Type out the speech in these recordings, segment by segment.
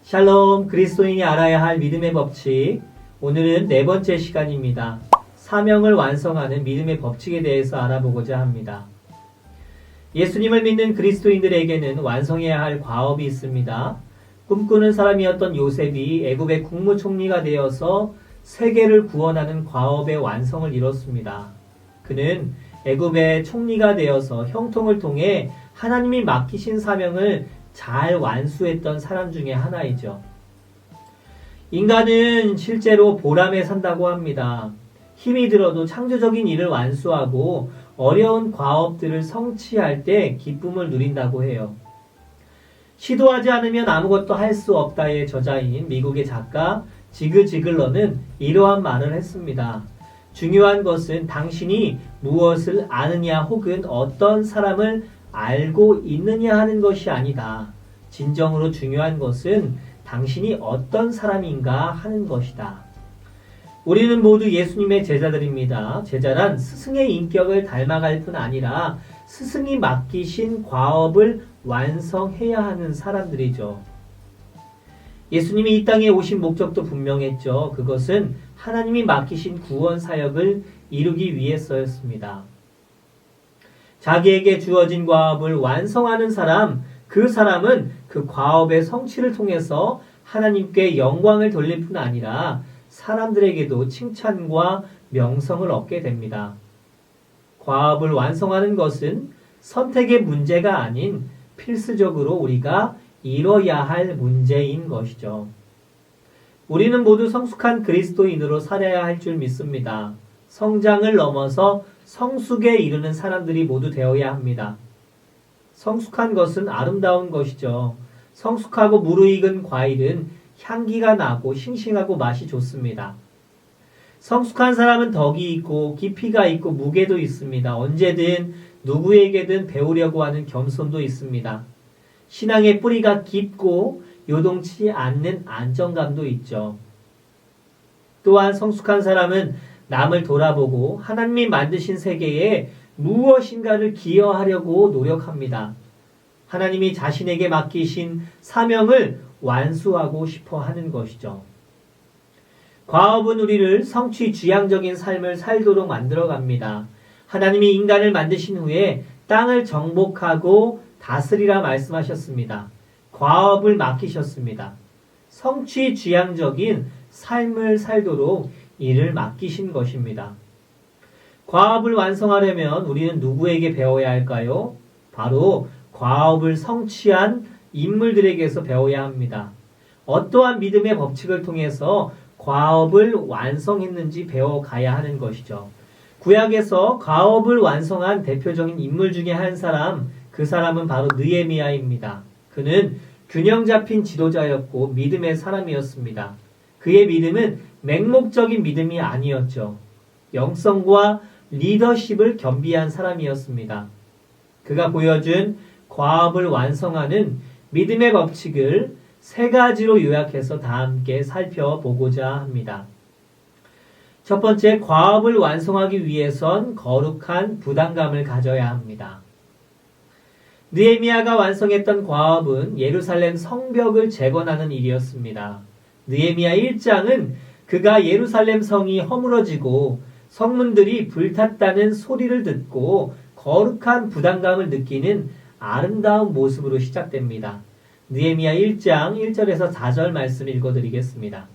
샬롬, 그리스도인이 알아야 할 믿음의 법칙. 오늘은 네 번째 시간입니다. 사명을 완성하는 믿음의 법칙에 대해서 알아보고자 합니다. 예수님을 믿는 그리스도인들에게는 완성해야 할 과업이 있습니다. 꿈꾸는 사람이었던 요셉이 애굽의 국무총리가 되어서 세계를 구원하는 과업의 완성을 이뤘습니다. 그는 애굽의 총리가 되어서 형통을 통해 하나님이 맡기신 사명을 잘 완수했던 사람 중에 하나이죠. 인간은 실제로 보람에 산다고 합니다. 힘이 들어도 창조적인 일을 완수하고 어려운 과업들을 성취할 때 기쁨을 누린다고 해요. 시도하지 않으면 아무것도 할 수 없다의 저자인 미국의 작가 지그 지글러는 이러한 말을 했습니다. 중요한 것은 당신이 무엇을 아느냐 혹은 어떤 사람을 알고 있느냐 하는 것이 아니다. 진정으로 중요한 것은 당신이 어떤 사람인가 하는 것이다. 우리는 모두 예수님의 제자들입니다. 제자란 스승의 인격을 닮아갈 뿐 아니라 스승이 맡기신 과업을 완성해야 하는 사람들이죠. 예수님이 이 땅에 오신 목적도 분명했죠. 그것은 하나님이 맡기신 구원 사역을 이루기 위해서였습니다. 자기에게 주어진 과업을 완성하는 사람, 그 사람은 그 과업의 성취를 통해서 하나님께 영광을 돌릴 뿐 아니라 사람들에게도 칭찬과 명성을 얻게 됩니다. 과업을 완성하는 것은 선택의 문제가 아닌 필수적으로 우리가 이뤄야 할 문제인 것이죠. 우리는 모두 성숙한 그리스도인으로 살아야 할 줄 믿습니다. 성장을 넘어서 성숙에 이르는 사람들이 모두 되어야 합니다. 성숙한 것은 아름다운 것이죠. 성숙하고 무르익은 과일은 향기가 나고 싱싱하고 맛이 좋습니다. 성숙한 사람은 덕이 있고 깊이가 있고 무게도 있습니다. 언제든 누구에게든 배우려고 하는 겸손도 있습니다. 신앙의 뿌리가 깊고 요동치 않는 안정감도 있죠. 또한 성숙한 사람은 남을 돌아보고 하나님이 만드신 세계에 무엇인가를 기여하려고 노력합니다. 하나님이 자신에게 맡기신 사명을 완수하고 싶어 하는 것이죠. 과업은 우리를 성취지향적인 삶을 살도록 만들어갑니다. 하나님이 인간을 만드신 후에 땅을 정복하고 다스리라 말씀하셨습니다. 과업을 맡기셨습니다. 성취지향적인 삶을 살도록 이를 맡기신 것입니다. 과업을 완성하려면 우리는 누구에게 배워야 할까요? 바로 과업을 성취한 인물들에게서 배워야 합니다. 어떠한 믿음의 법칙을 통해서 과업을 완성했는지 배워가야 하는 것이죠. 구약에서 과업을 완성한 대표적인 인물 중에 한 사람, 그 사람은 바로 느헤미야입니다. 그는 균형 잡힌 지도자였고 믿음의 사람이었습니다. 그의 믿음은 맹목적인 믿음이 아니었죠. 영성과 리더십을 겸비한 사람이었습니다. 그가 보여준 과업을 완성하는 믿음의 법칙을 세 가지로 요약해서 다 함께 살펴보고자 합니다. 첫 번째, 과업을 완성하기 위해선 거룩한 부담감을 가져야 합니다. 느헤미야가 완성했던 과업은 예루살렘 성벽을 재건하는 일이었습니다. 느헤미야 1장은 그가 예루살렘 성이 허물어지고 성문들이 불탔다는 소리를 듣고 거룩한 부담감을 느끼는 아름다운 모습으로 시작됩니다. 느헤미야 1장 1절에서 4절 말씀 읽어드리겠습니다.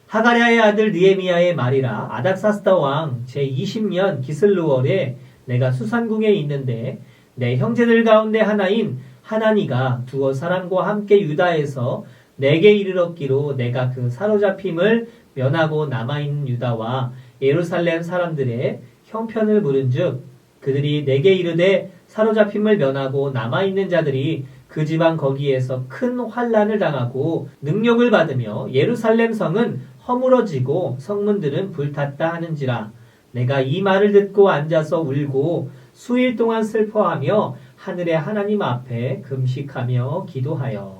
하가랴의 아들 느헤미야의 말이라. 아닥사스다 왕 제20년 기슬루월에 내가 수산궁에 있는데 내 형제들 가운데 하나인 하나니가 두어 사람과 함께 유다에서 내게 이르렀기로 내가 그 사로잡힘을 면하고 남아있는 유다와 예루살렘 사람들의 형편을 물은즉 그들이 내게 이르되 사로잡힘을 면하고 남아있는 자들이 그 지방 거기에서 큰 환난을 당하고 능욕을 받으며 예루살렘 성은 허물어지고 성문들은 불탔다 하는지라. 내가 이 말을 듣고 앉아서 울고 수일 동안 슬퍼하며 하늘의 하나님 앞에 금식하며 기도하여.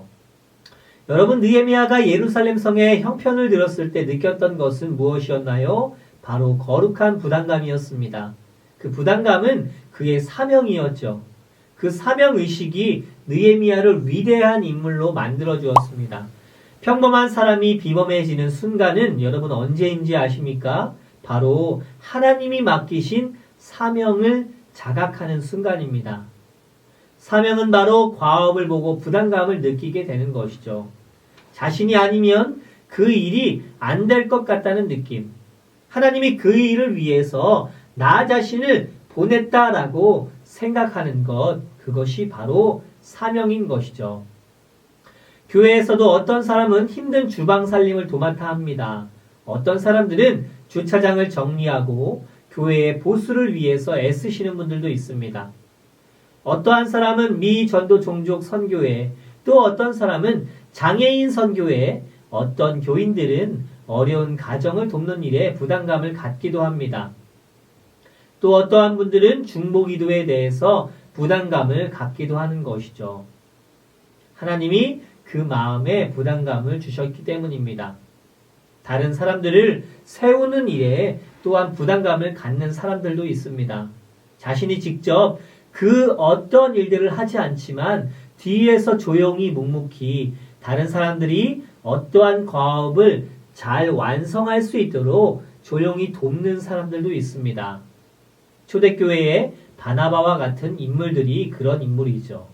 여러분, 느헤미야가 예루살렘 성의 형편을 들었을 때 느꼈던 것은 무엇이었나요? 바로 거룩한 부담감이었습니다. 그 부담감은 그의 사명이었죠. 그 사명의식이 느헤미야를 위대한 인물로 만들어 주었습니다. 평범한 사람이 비범해지는 순간은 여러분 언제인지 아십니까? 바로 하나님이 맡기신 사명을 자각하는 순간입니다. 사명은 바로 과업을 보고 부담감을 느끼게 되는 것이죠. 자신이 아니면 그 일이 안 될 것 같다는 느낌. 하나님이 그 일을 위해서 나 자신을 보냈다라고 생각하는 것, 그것이 바로 사명인 것이죠. 교회에서도 어떤 사람은 힘든 주방 살림을 도맡아 합니다. 어떤 사람들은 주차장을 정리하고 교회의 보수를 위해서 애쓰시는 분들도 있습니다. 어떠한 사람은 미 전도 종족 선교회, 또 어떤 사람은 장애인 선교회, 어떤 교인들은 어려운 가정을 돕는 일에 부담감을 갖기도 합니다. 또 어떠한 분들은 중보기도에 대해서 부담감을 갖기도 하는 것이죠. 하나님이 그 마음에 부담감을 주셨기 때문입니다. 다른 사람들을 세우는 일에 또한 부담감을 갖는 사람들도 있습니다. 자신이 직접 그 어떤 일들을 하지 않지만 뒤에서 조용히 묵묵히 다른 사람들이 어떠한 과업을 잘 완성할 수 있도록 조용히 돕는 사람들도 있습니다. 초대교회의 바나바와 같은 인물들이 그런 인물이죠.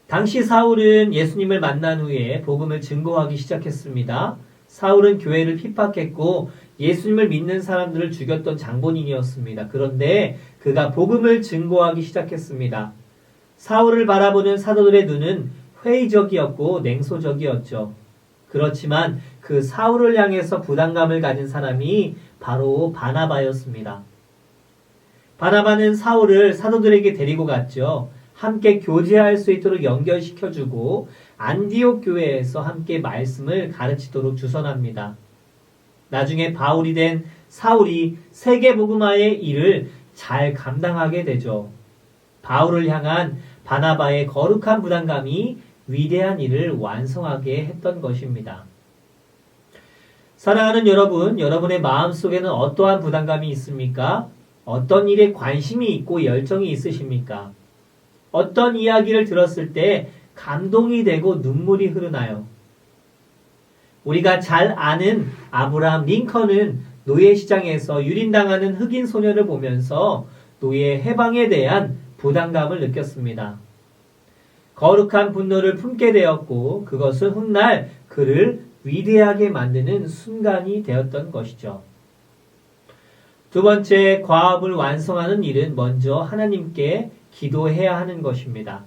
당시 사울은 예수님을 만난 후에 복음을 증거하기 시작했습니다. 사울은 교회를 핍박했고 예수님을 믿는 사람들을 죽였던 장본인이었습니다. 그런데 그가 복음을 증거하기 시작했습니다. 사울을 바라보는 사도들의 눈은 회의적이었고 냉소적이었죠. 그렇지만 그 사울을 향해서 부담감을 가진 사람이 바로 바나바였습니다. 바나바는 사울을 사도들에게 데리고 갔죠. 함께 교제할 수 있도록 연결시켜주고 안디옥 교회에서 함께 말씀을 가르치도록 주선합니다. 나중에 바울이 된 사울이 세계복음화의 일을 잘 감당하게 되죠. 바울을 향한 바나바의 거룩한 부담감이 위대한 일을 완성하게 했던 것입니다. 사랑하는 여러분, 여러분의 마음속에는 어떠한 부담감이 있습니까? 어떤 일에 관심이 있고 열정이 있으십니까? 어떤 이야기를 들었을 때 감동이 되고 눈물이 흐르나요? 우리가 잘 아는 아브라함 링컨은 노예시장에서 유린당하는 흑인 소녀를 보면서 노예 해방에 대한 부담감을 느꼈습니다. 거룩한 분노를 품게 되었고 그것은 훗날 그를 위대하게 만드는 순간이 되었던 것이죠. 두 번째, 과업을 완성하는 일은 먼저 하나님께 기도해야 하는 것입니다.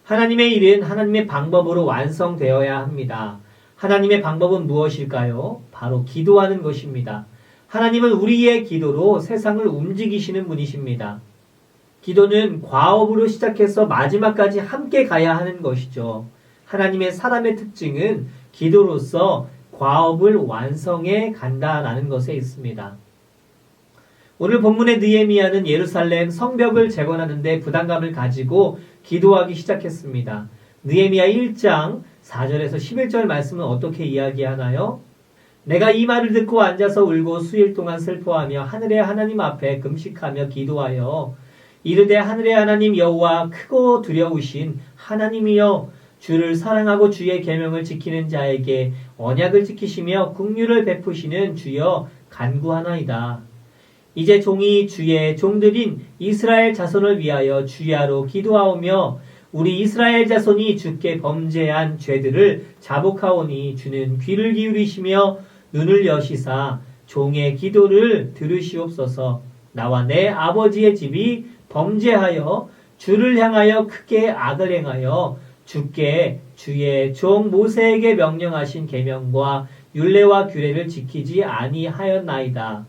하나님의 일은 하나님의 방법으로 완성되어야 합니다. 하나님의 방법은 무엇일까요? 바로 기도하는 것입니다. 하나님은 우리의 기도로 세상을 움직이시는 분이십니다. 기도는 과업으로 시작해서 마지막까지 함께 가야 하는 것이죠. 하나님의 사람의 특징은 기도로서 과업을 완성해 간다라는 것에 있습니다. 오늘 본문의 느헤미야는 예루살렘 성벽을 재건하는 데 부담감을 가지고 기도하기 시작했습니다. 느헤미야 1장 4절에서 11절 말씀은 어떻게 이야기하나요? 내가 이 말을 듣고 앉아서 울고 수일 동안 슬퍼하며 하늘의 하나님 앞에 금식하며 기도하여 이르되 하늘의 하나님 여호와 크고 두려우신 하나님이여 주를 사랑하고 주의 계명을 지키는 자에게 언약을 지키시며 긍휼을 베푸시는 주여 간구하나이다. 이제 종이 주의 종들인 이스라엘 자손을 위하여 주야로 기도하오며 우리 이스라엘 자손이 주께 범죄한 죄들을 자복하오니 주는 귀를 기울이시며 눈을 여시사 종의 기도를 들으시옵소서. 나와 내 아버지의 집이 범죄하여 주를 향하여 크게 악을 행하여 주께 주의 종 모세에게 명령하신 계명과 율례와 규례를 지키지 아니하였나이다.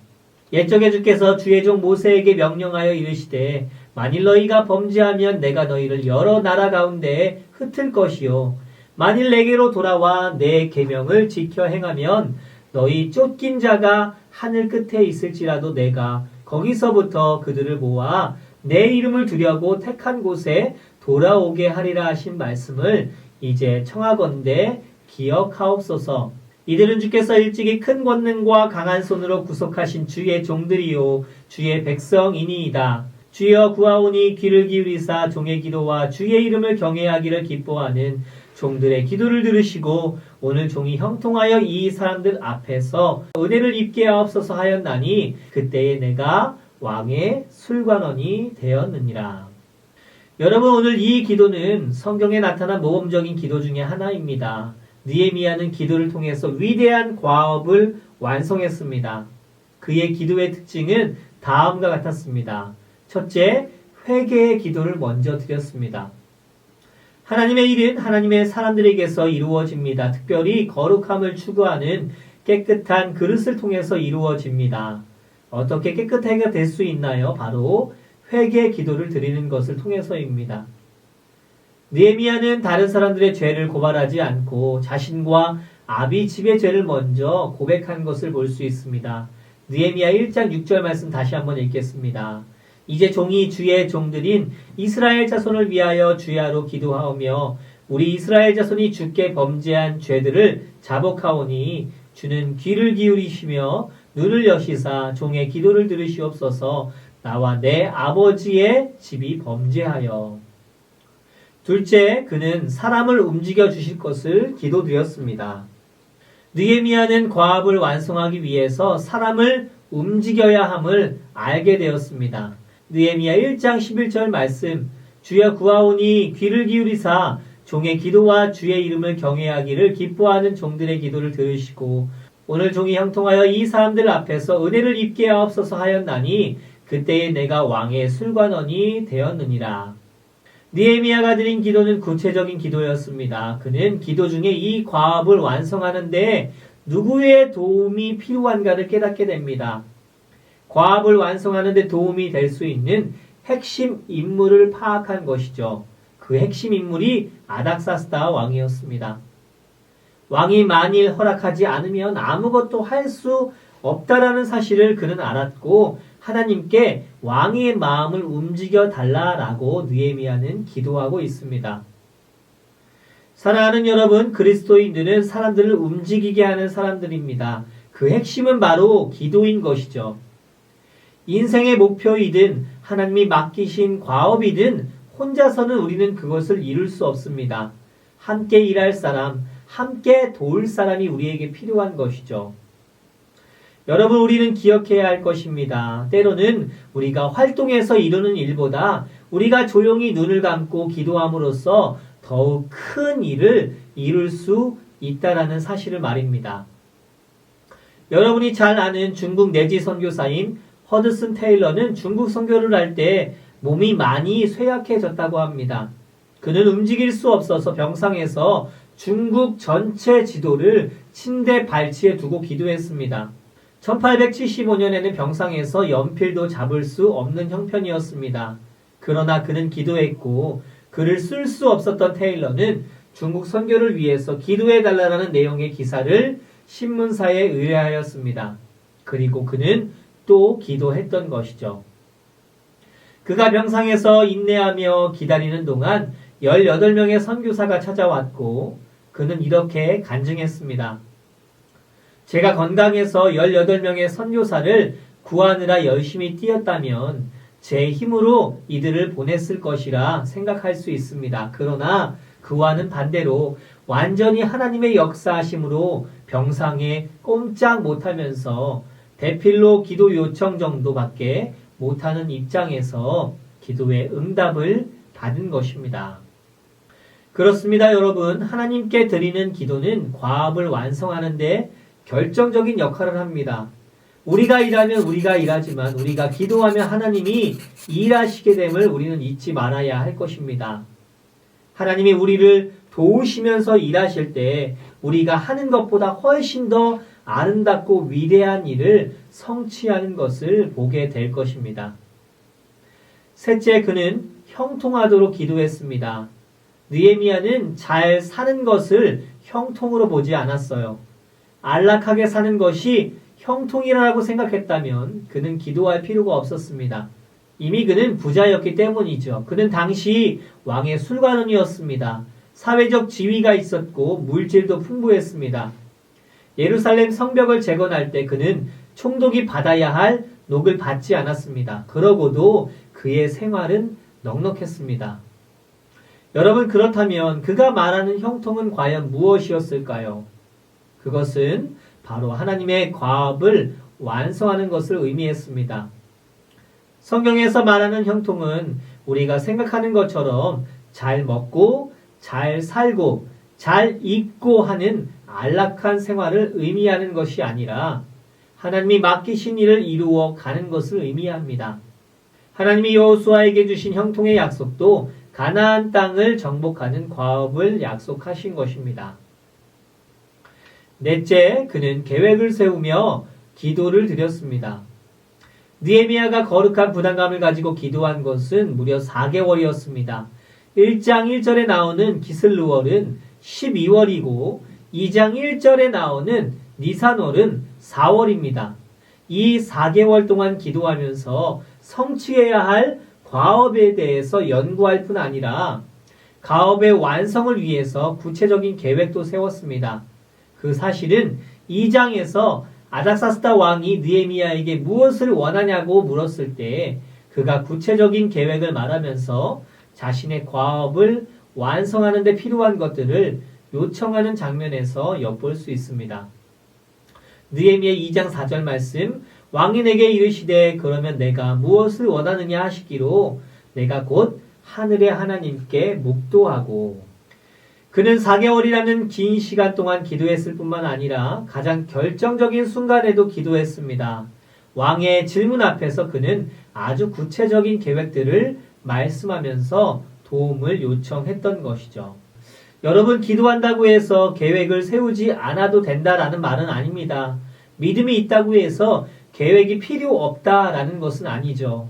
옛적에 주께서 주의 종 모세에게 명령하여 이르시되 만일 너희가 범죄하면 내가 너희를 여러 나라 가운데에 흩을 것이요 만일 내게로 돌아와 내 계명을 지켜 행하면 너희 쫓긴 자가 하늘 끝에 있을지라도 내가 거기서부터 그들을 모아 내 이름을 두려고 택한 곳에 돌아오게 하리라 하신 말씀을 이제 청하건대 기억하옵소서. 이들은 주께서 일찍이 큰 권능과 강한 손으로 구속하신 주의 종들이요 주의 백성이니이다. 주여 구하오니 귀를 기울이사 종의 기도와 주의 이름을 경외하기를 기뻐하는 종들의 기도를 들으시고 오늘 종이 형통하여 이 사람들 앞에서 은혜를 입게 하옵소서 하였나니 그때에 내가 왕의 술관원이 되었느니라. 여러분, 오늘 이 기도는 성경에 나타난 모범적인 기도 중에 하나입니다. 느헤미야는 기도를 통해서 위대한 과업을 완성했습니다. 그의 기도의 특징은 다음과 같았습니다. 첫째, 회개의 기도를 먼저 드렸습니다. 하나님의 일은 하나님의 사람들에게서 이루어집니다. 특별히 거룩함을 추구하는 깨끗한 그릇을 통해서 이루어집니다. 어떻게 깨끗하게 될 수 있나요? 바로 회개의 기도를 드리는 것을 통해서입니다. 느헤미야는 다른 사람들의 죄를 고발하지 않고 자신과 아비 집의 죄를 먼저 고백한 것을 볼 수 있습니다. 느헤미야 1장 6절 말씀 다시 한번 읽겠습니다. 이제 종이 주의 종들인 이스라엘 자손을 위하여 주야로 기도하오며 우리 이스라엘 자손이 주께 범죄한 죄들을 자복하오니 주는 귀를 기울이시며 눈을 여시사 종의 기도를 들으시옵소서. 나와 내 아버지의 집이 범죄하여. 둘째, 그는 사람을 움직여 주실 것을 기도드렸습니다. 느헤미야는 과업을 완성하기 위해서 사람을 움직여야 함을 알게 되었습니다. 느헤미야 1장 11절 말씀, 주여 구하오니 귀를 기울이사 종의 기도와 주의 이름을 경외하기를 기뻐하는 종들의 기도를 들으시고 오늘 종이 형통하여 이 사람들 앞에서 은혜를 입게 하옵소서 하였나니 그때에 내가 왕의 술관원이 되었느니라. 느헤미야가 드린 기도는 구체적인 기도였습니다. 그는 기도 중에 이 과업을 완성하는데 누구의 도움이 필요한가를 깨닫게 됩니다. 과업을 완성하는 데 도움이 될 수 있는 핵심 인물을 파악한 것이죠. 그 핵심 인물이 아닥사스다 왕이었습니다. 왕이 만일 허락하지 않으면 아무것도 할 수 없다라는 사실을 그는 알았고 하나님께 왕의 마음을 움직여 달라라고 느헤미야는 기도하고 있습니다. 사랑하는 여러분, 그리스도인들은 사람들을 움직이게 하는 사람들입니다. 그 핵심은 바로 기도인 것이죠. 인생의 목표이든 하나님이 맡기신 과업이든 혼자서는 우리는 그것을 이룰 수 없습니다. 함께 일할 사람, 함께 도울 사람이 우리에게 필요한 것이죠. 여러분, 우리는 기억해야 할 것입니다. 때로는 우리가 활동해서 이루는 일보다 우리가 조용히 눈을 감고 기도함으로써 더욱 큰 일을 이룰 수 있다라는 사실을 말입니다. 여러분이 잘 아는 중국 내지 선교사인 허드슨 테일러는 중국 선교를 할 때 몸이 많이 쇠약해졌다고 합니다. 그는 움직일 수 없어서 병상에서 중국 전체 지도를 침대 발치에 두고 기도했습니다. 1875년에는 병상에서 연필도 잡을 수 없는 형편이었습니다. 그러나 그는 기도했고 글을 쓸 수 없었던 테일러는 중국 선교를 위해서 기도해달라는 내용의 기사를 신문사에 의뢰하였습니다. 그리고 그는 또 기도했던 것이죠. 그가 병상에서 인내하며 기다리는 동안 18명의 선교사가 찾아왔고 그는 이렇게 간증했습니다. 제가 건강해서 18명의 선교사를 구하느라 열심히 뛰었다면 제 힘으로 이들을 보냈을 것이라 생각할 수 있습니다. 그러나 그와는 반대로 완전히 하나님의 역사하심으로 병상에 꼼짝 못하면서 대필로 기도 요청 정도밖에 못하는 입장에서 기도의 응답을 받은 것입니다. 그렇습니다, 여러분. 하나님께 드리는 기도는 과업을 완성하는데 결정적인 역할을 합니다. 우리가 일하면 우리가 일하지만 우리가 기도하면 하나님이 일하시게 됨을 우리는 잊지 말아야 할 것입니다. 하나님이 우리를 도우시면서 일하실 때 우리가 하는 것보다 훨씬 더 아름답고 위대한 일을 성취하는 것을 보게 될 것입니다. 셋째, 그는 형통하도록 기도했습니다. 느헤미야는 잘 사는 것을 형통으로 보지 않았어요. 안락하게 사는 것이 형통이라고 생각했다면 그는 기도할 필요가 없었습니다. 이미 그는 부자였기 때문이죠. 그는 당시 왕의 술관원이었습니다. 사회적 지위가 있었고 물질도 풍부했습니다. 예루살렘 성벽을 재건할 때 그는 총독이 받아야 할 녹을 받지 않았습니다. 그러고도 그의 생활은 넉넉했습니다. 여러분, 그렇다면 그가 말하는 형통은 과연 무엇이었을까요? 그것은 바로 하나님의 과업을 완성하는 것을 의미했습니다. 성경에서 말하는 형통은 우리가 생각하는 것처럼 잘 먹고 잘 살고 잘 입고 하는 안락한 생활을 의미하는 것이 아니라 하나님이 맡기신 일을 이루어 가는 것을 의미합니다. 하나님이 여호수아에게 주신 형통의 약속도 가나안 땅을 정복하는 과업을 약속하신 것입니다. 넷째, 그는 계획을 세우며 기도를 드렸습니다. 느헤미야가 거룩한 부담감을 가지고 기도한 것은 무려 4개월이었습니다. 1장 1절에 나오는 기슬루월은 12월이고 2장 1절에 나오는 니산월은 4월입니다. 이 4개월 동안 기도하면서 성취해야 할 과업에 대해서 연구할 뿐 아니라 과업의 완성을 위해서 구체적인 계획도 세웠습니다. 그 사실은 2장에서 아닥사스다 왕이 느헤미야에게 무엇을 원하냐고 물었을 때 그가 구체적인 계획을 말하면서 자신의 과업을 완성하는 데 필요한 것들을 요청하는 장면에서 엿볼 수 있습니다. 느헤미야 2장 4절 말씀, 왕이 내게 이르시되 그러면 내가 무엇을 원하느냐 하시기로 내가 곧 하늘의 하나님께 묵도하고. 그는 4개월이라는 긴 시간 동안 기도했을 뿐만 아니라 가장 결정적인 순간에도 기도했습니다. 왕의 질문 앞에서 그는 아주 구체적인 계획들을 말씀하면서 도움을 요청했던 것이죠. 여러분, 기도한다고 해서 계획을 세우지 않아도 된다라는 말은 아닙니다. 믿음이 있다고 해서 계획이 필요 없다라는 것은 아니죠.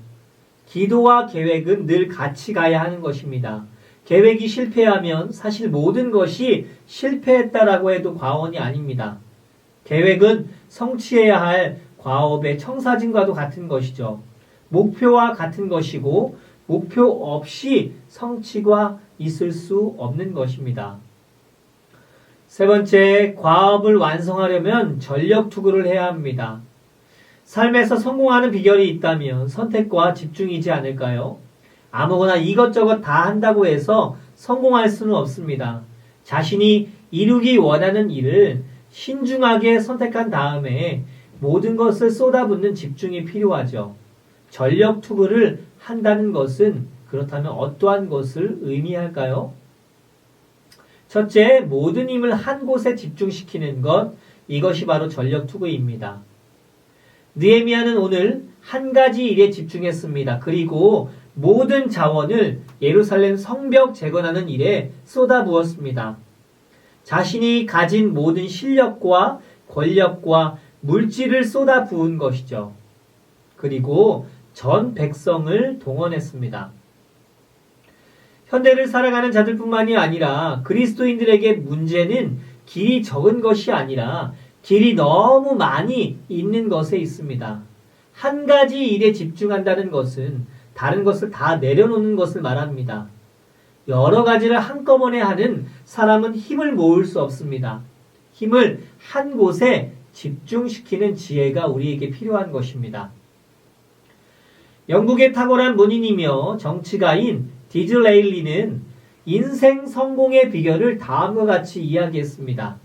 기도와 계획은 늘 같이 가야 하는 것입니다. 계획이 실패하면 사실 모든 것이 실패했다라고 해도 과언이 아닙니다. 계획은 성취해야 할 과업의 청사진과도 같은 것이죠. 목표와 같은 것이고 목표 없이 성취가 있을 수 없는 것입니다. 세 번째, 과업을 완성하려면 전력 투구를 해야 합니다. 삶에서 성공하는 비결이 있다면 선택과 집중이지 않을까요? 아무거나 이것저것 다 한다고 해서 성공할 수는 없습니다. 자신이 이루기 원하는 일을 신중하게 선택한 다음에 모든 것을 쏟아붓는 집중이 필요하죠. 전력 투구를 한다는 것은 그렇다면 어떠한 것을 의미할까요? 첫째, 모든 힘을 한 곳에 집중시키는 것, 이것이 바로 전력 투구입니다. 느헤미야는 오늘 한 가지 일에 집중했습니다. 그리고 모든 자원을 예루살렘 성벽 재건하는 일에 쏟아부었습니다. 자신이 가진 모든 실력과 권력과 물질을 쏟아부은 것이죠. 그리고 전 백성을 동원했습니다. 현대를 살아가는 자들뿐만이 아니라 그리스도인들에게 문제는 길이 적은 것이 아니라 길이 너무 많이 있는 것에 있습니다. 한 가지 일에 집중한다는 것은 다른 것을 다 내려놓는 것을 말합니다. 여러 가지를 한꺼번에 하는 사람은 힘을 모을 수 없습니다. 힘을 한 곳에 집중시키는 지혜가 우리에게 필요한 것입니다. 영국의 탁월한 문인이며 정치가인 디즈레일리는 인생 성공의 비결을 다음과 같이 이야기했습니다.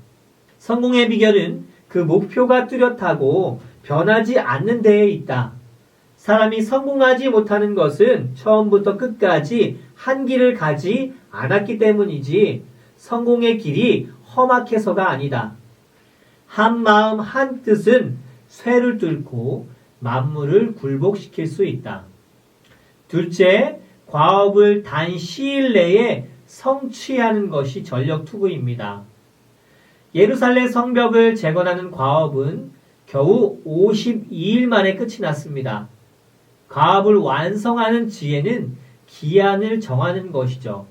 성공의 비결은 그 목표가 뚜렷하고 변하지 않는 데에 있다. 사람이 성공하지 못하는 것은 처음부터 끝까지 한 길을 가지 않았기 때문이지 성공의 길이 험악해서가 아니다. 한 마음 한 뜻은 쇠를 뚫고 만물을 굴복시킬 수 있다. 둘째, 과업을 단 시일 내에 성취하는 것이 전력 투구입니다. 예루살렘 성벽을 재건하는 과업은 겨우 52일 만에 끝이 났습니다. 과업을 완성하는 지혜는 기한을 정하는 것이죠.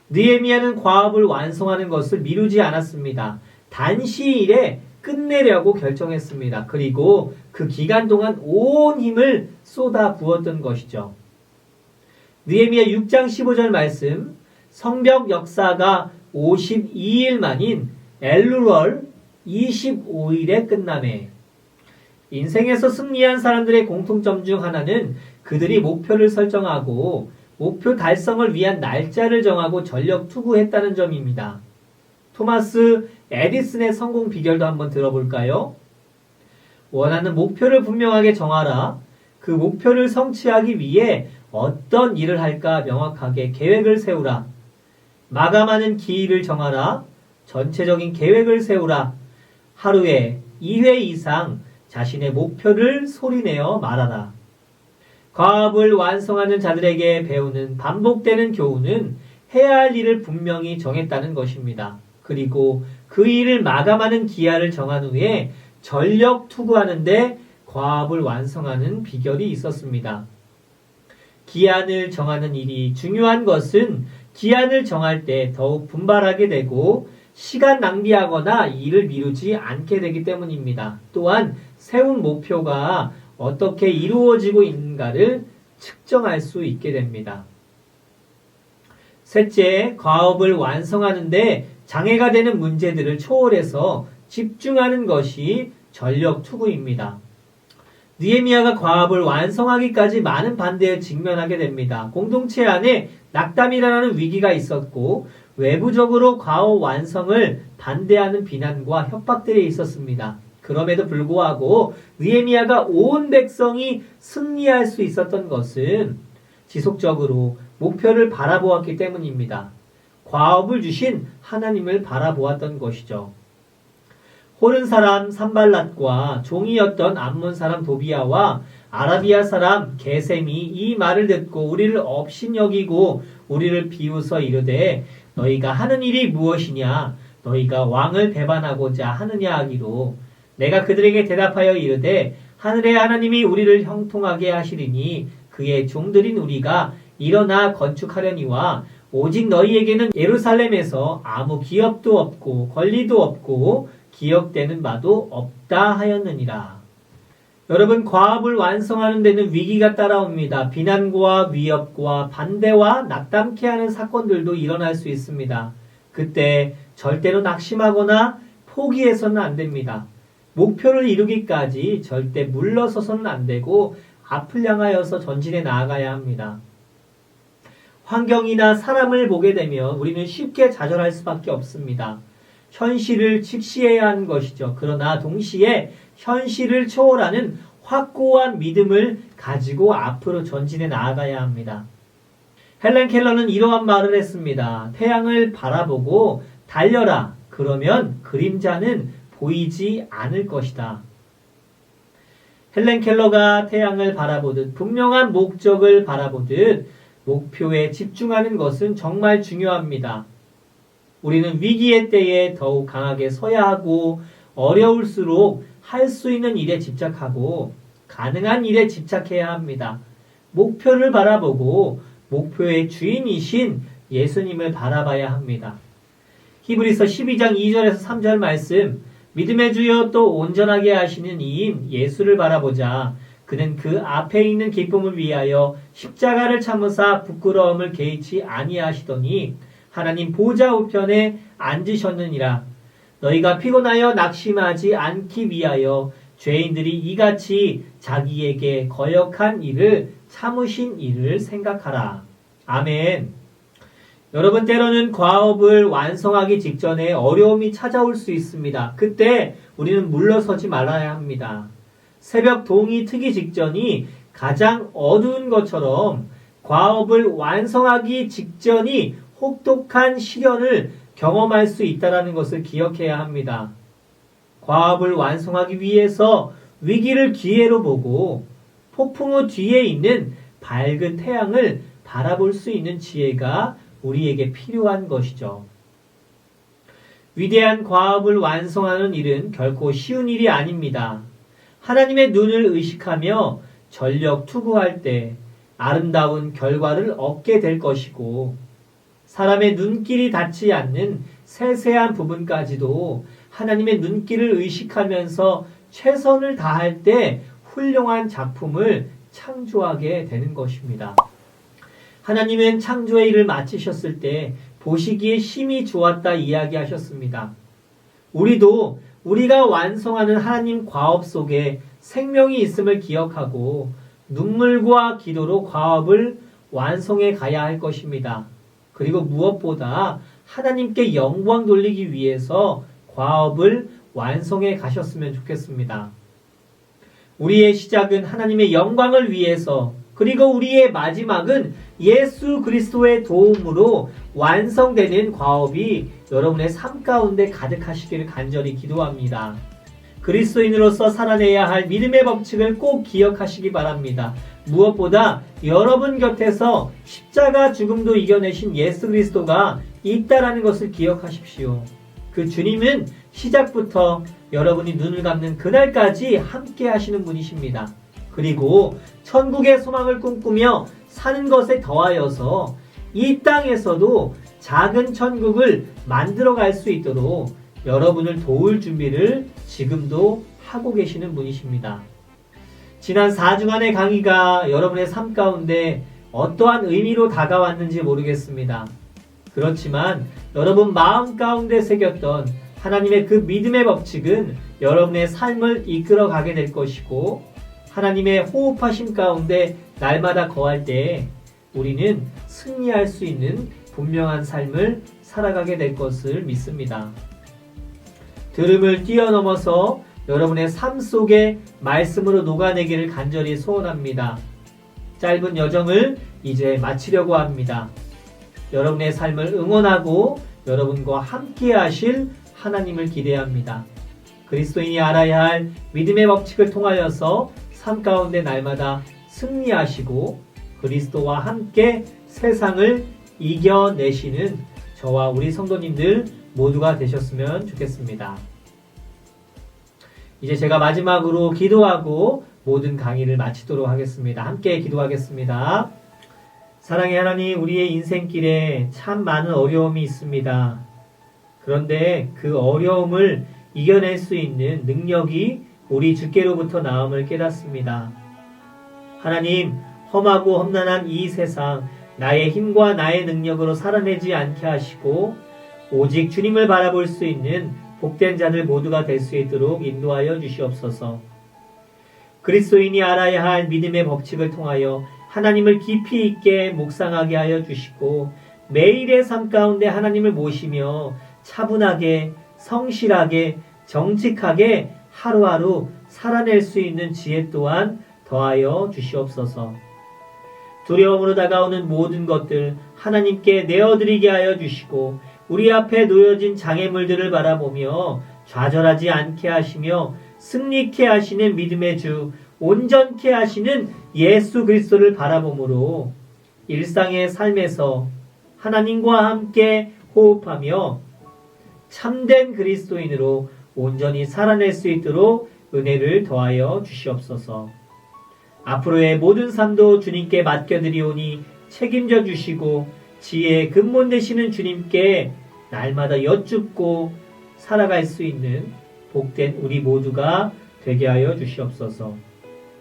느헤미야는 과업을 완성하는 것을 미루지 않았습니다. 단시일에 끝내려고 결정했습니다. 그리고 그 기간 동안 온 힘을 쏟아 부었던 것이죠. 느헤미야 6장 15절 말씀, 성벽 역사가 52일 만인 엘루월 25일에 끝나매. 인생에서 승리한 사람들의 공통점 중 하나는 그들이 목표를 설정하고 목표 달성을 위한 날짜를 정하고 전력 투구했다는 점입니다. 토마스 에디슨의 성공 비결도 한번 들어볼까요? 원하는 목표를 분명하게 정하라. 그 목표를 성취하기 위해 어떤 일을 할까 명확하게 계획을 세우라. 마감하는 기일을 정하라. 전체적인 계획을 세우라. 하루에 2회 이상 자신의 목표를 소리내어 말하라. 과업을 완성하는 자들에게 배우는 반복되는 교훈은 해야 할 일을 분명히 정했다는 것입니다. 그리고 그 일을 마감하는 기한을 정한 후에 전력 투구하는데 과업을 완성하는 비결이 있었습니다. 기한을 정하는 일이 중요한 것은 기한을 정할 때 더욱 분발하게 되고 시간 낭비하거나 일을 미루지 않게 되기 때문입니다. 또한 세운 목표가 어떻게 이루어지고 있는가를 측정할 수 있게 됩니다. 셋째, 과업을 완성하는데 장애가 되는 문제들을 초월해서 집중하는 것이 전력 투구입니다. 느헤미야가 과업을 완성하기까지 많은 반대에 직면하게 됩니다. 공동체 안에 낙담이라는 위기가 있었고 외부적으로 과업 완성을 반대하는 비난과 협박들이 있었습니다. 그럼에도 불구하고 느헤미야가 온 백성이 승리할 수 있었던 것은 지속적으로 목표를 바라보았기 때문입니다. 과업을 주신 하나님을 바라보았던 것이죠. 호른 사람 산발랏과 종이었던 암몬 사람 도비아와 아라비아 사람 게셈이 이 말을 듣고 우리를 업신여기고 우리를 비웃어 이르되 너희가 하는 일이 무엇이냐? 너희가 왕을 배반하고자 하느냐 하기로 내가 그들에게 대답하여 이르되 하늘의 하나님이 우리를 형통하게 하시리니 그의 종들인 우리가 일어나 건축하려니와 오직 너희에게는 예루살렘에서 아무 기업도 없고 권리도 없고 기억되는 바도 없다 하였느니라. 여러분, 과업을 완성하는 데는 위기가 따라옵니다. 비난과 위협과 반대와 낙담케 하는 사건들도 일어날 수 있습니다. 그때 절대로 낙심하거나 포기해서는 안 됩니다. 목표를 이루기까지 절대 물러서서는 안 되고 앞을 향하여서 전진해 나아가야 합니다. 환경이나 사람을 보게 되면 우리는 쉽게 좌절할 수밖에 없습니다. 현실을 직시해야 하는 것이죠. 그러나 동시에 현실을 초월하는 확고한 믿음을 가지고 앞으로 전진해 나아가야 합니다. 헬렌 켈러는 이러한 말을 했습니다. 태양을 바라보고 달려라. 그러면 그림자는 보이지 않을 것이다. 헬렌 켈러가 태양을 바라보듯 분명한 목적을 바라보듯 목표에 집중하는 것은 정말 중요합니다. 우리는 위기의 때에 더욱 강하게 서야 하고 어려울수록 할 수 있는 일에 집착하고 가능한 일에 집착해야 합니다. 목표를 바라보고 목표의 주인이신 예수님을 바라봐야 합니다. 히브리서 12장 2절에서 3절 말씀 믿음의 주여 또 온전하게 하시는 이인 예수를 바라보자. 그는 그 앞에 있는 기쁨을 위하여 십자가를 참으사 부끄러움을 개의치 아니하시더니 하나님 보좌 우편에 앉으셨느니라. 너희가 피곤하여 낙심하지 않기 위하여 죄인들이 이같이 자기에게 거역한 일을 참으신 일을 생각하라. 아멘. 여러분, 때로는 과업을 완성하기 직전에 어려움이 찾아올 수 있습니다. 그때 우리는 물러서지 말아야 합니다. 새벽 동이 트기 직전이 가장 어두운 것처럼 과업을 완성하기 직전이 혹독한 시련을 경험할 수 있다는 것을 기억해야 합니다. 과업을 완성하기 위해서 위기를 기회로 보고 폭풍 후 뒤에 있는 밝은 태양을 바라볼 수 있는 지혜가 우리에게 필요한 것이죠. 위대한 과업을 완성하는 일은 결코 쉬운 일이 아닙니다. 하나님의 눈을 의식하며 전력 투구할 때 아름다운 결과를 얻게 될 것이고 사람의 눈길이 닿지 않는 세세한 부분까지도 하나님의 눈길을 의식하면서 최선을 다할 때 훌륭한 작품을 창조하게 되는 것입니다. 하나님은 창조의 일을 마치셨을 때 보시기에 심히 좋았다 이야기하셨습니다. 우리도 우리가 완성하는 하나님 과업 속에 생명이 있음을 기억하고 눈물과 기도로 과업을 완성해 가야 할 것입니다. 그리고 무엇보다 하나님께 영광 돌리기 위해서 과업을 완성해 가셨으면 좋겠습니다. 우리의 시작은 하나님의 영광을 위해서, 그리고 우리의 마지막은 예수 그리스도의 도움으로 완성되는 과업이 여러분의 삶 가운데 가득하시기를 간절히 기도합니다. 그리스도인으로서 살아내야 할 믿음의 법칙을 꼭 기억하시기 바랍니다. 무엇보다 여러분 곁에서 십자가 죽음도 이겨내신 예수 그리스도가 있다라는 것을 기억하십시오. 그 주님은 시작부터 여러분이 눈을 감는 그날까지 함께 하시는 분이십니다. 그리고 천국의 소망을 꿈꾸며 사는 것에 더하여서 이 땅에서도 작은 천국을 만들어 갈 수 있도록 여러분을 도울 준비를 지금도 하고 계시는 분이십니다. 지난 4주간의 강의가 여러분의 삶 가운데 어떠한 의미로 다가왔는지 모르겠습니다. 그렇지만 여러분 마음 가운데 새겼던 하나님의 그 믿음의 법칙은 여러분의 삶을 이끌어 가게 될 것이고, 하나님의 호흡하심 가운데 날마다 거할 때 우리는 승리할 수 있는 분명한 삶을 살아가게 될 것을 믿습니다. 들음을 뛰어넘어서 여러분의 삶 속에 말씀으로 녹아내기를 간절히 소원합니다. 짧은 여정을 이제 마치려고 합니다. 여러분의 삶을 응원하고 여러분과 함께 하실 하나님을 기대합니다. 그리스도인이 알아야 할 믿음의 법칙을 통하여서 삶 가운데 날마다 승리하시고 그리스도와 함께 세상을 이겨내시는 저와 우리 성도님들 모두가 되셨으면 좋겠습니다. 이제 제가 마지막으로 기도하고 모든 강의를 마치도록 하겠습니다. 함께 기도하겠습니다. 사랑의 하나님, 우리의 인생길에 참 많은 어려움이 있습니다. 그런데 그 어려움을 이겨낼 수 있는 능력이 우리 주께로부터 나옴을 깨닫습니다. 하나님, 험하고 험난한 이 세상 나의 힘과 나의 능력으로 살아내지 않게 하시고 오직 주님을 바라볼 수 있는 복된 자들 모두가 될 수 있도록 인도하여 주시옵소서. 그리스도인이 알아야 할 믿음의 법칙을 통하여 하나님을 깊이 있게 묵상하게 하여 주시고 매일의 삶 가운데 하나님을 모시며 차분하게, 성실하게, 정직하게 하루하루 살아낼 수 있는 지혜 또한 더하여 주시옵소서. 두려움으로 다가오는 모든 것들 하나님께 내어드리게 하여 주시고 우리 앞에 놓여진 장애물들을 바라보며 좌절하지 않게 하시며 승리케 하시는 믿음의 주, 온전케 하시는 예수 그리스도를 바라보므로 일상의 삶에서 하나님과 함께 호흡하며 참된 그리스도인으로 온전히 살아낼 수 있도록 은혜를 더하여 주시옵소서. 앞으로의 모든 삶도 주님께 맡겨드리오니 책임져 주시고 지혜의 근본 되시는 주님께 날마다 여쭙고 살아갈 수 있는 복된 우리 모두가 되게 하여 주시옵소서.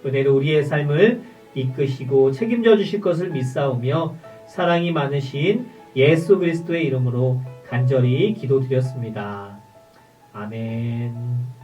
은혜로 우리의 삶을 이끄시고 책임져 주실 것을 믿사오며 사랑이 많으신 예수 그리스도의 이름으로 간절히 기도드렸습니다. 아멘.